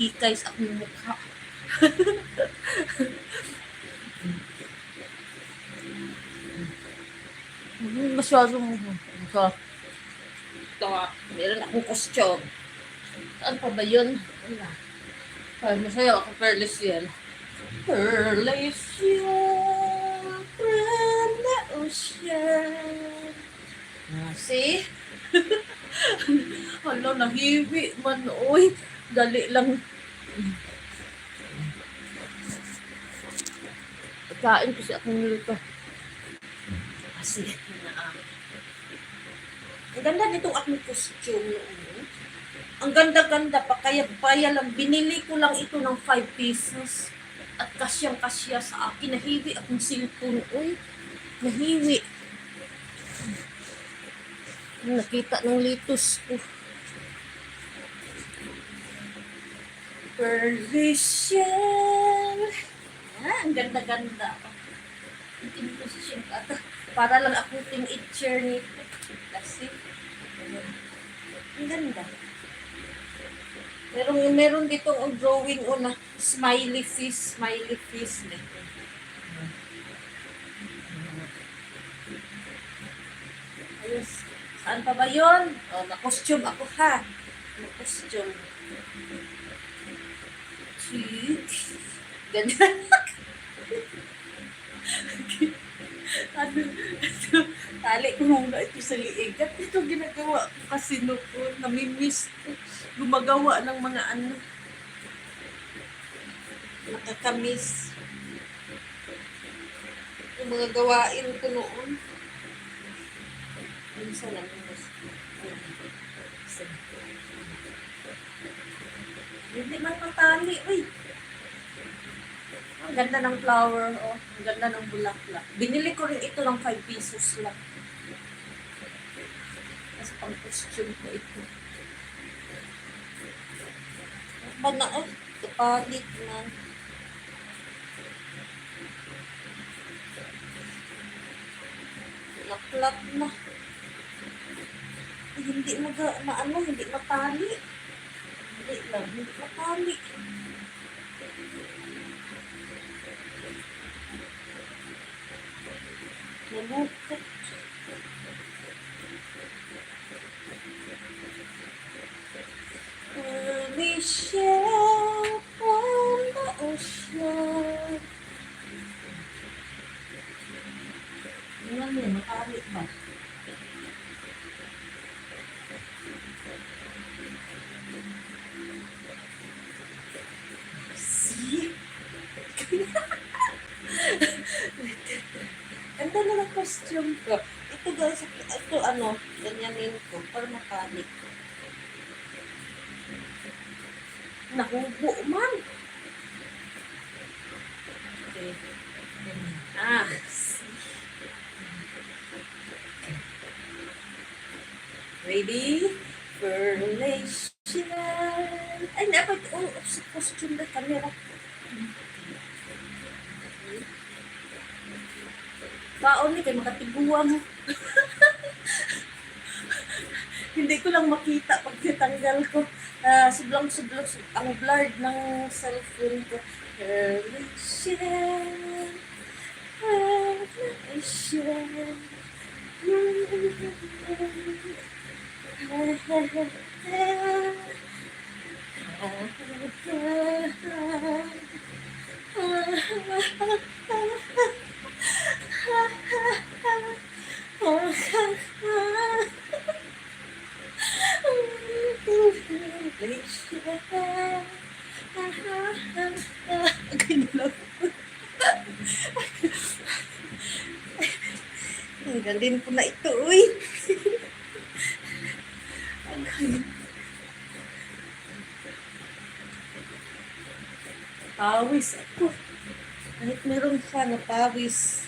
ikay sa akong mukha. Masyadong ito, meron akong costume. Saan pa ba yun? Ay, masaya ako, careless yan. Careless yun from the ocean. See? Hala, nahiwi man, oy. Dali lang. Kain ko si akong nilito. Kasi, ang ganda nitong akong costume noon. Ang ganda-ganda pa, kaya lang, binili ko lang ito ng 5 pesos. At kasyang-kasya sa akin. Nahiwi akong cellphone, oy. Nahiwi. Nakita ng litos ko. Persian. Ang ganda-ganda. Ang position ka. Para lang akong teenager nito. Kasi, ang ganda. Meron dito ang drawing na smiley face nito. Ayos. Saan pa ba yun? Oh, na-costume ako ha. Na-costume. Ganyan. Tali ko muna ito sa liig. At ito ginagawa ko kasi noon. Namimiss ko. Gumagawa ng mga nakakamiss. Yung mga gawain ko noon. Minsan lang. Hindi man matali. Uy. Ang ganda ng flower. Oh. Ang ganda ng bulaklak. Binili ko rin ito ng 5 pesos lang. Kasi pang costume ko ito. Ba na eh? Kapalit na. Bulaklak na. Hindi hindi matali. Hindi matali. Nalukot. Michelle from the ocean. Ano yan? Matali ba? See? Ganda na ng costume ko. Ito guys, ito ganyanin ko para makanik. Nahubo man. Okay. Ready? Relation. Ay, dapat, sa costume na camera. Baon ni, kayo makatiguan mo. Hindi ko lang makita pag titanggal ko. Sublang-sublang ang blurred ng cellphone ko. Relation. Relation. Ang galing po na ito, uy. Pawis ako. Kahit meron pa na pawis.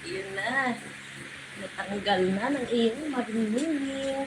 Yun na. Natanggal na ng iyong marumingin.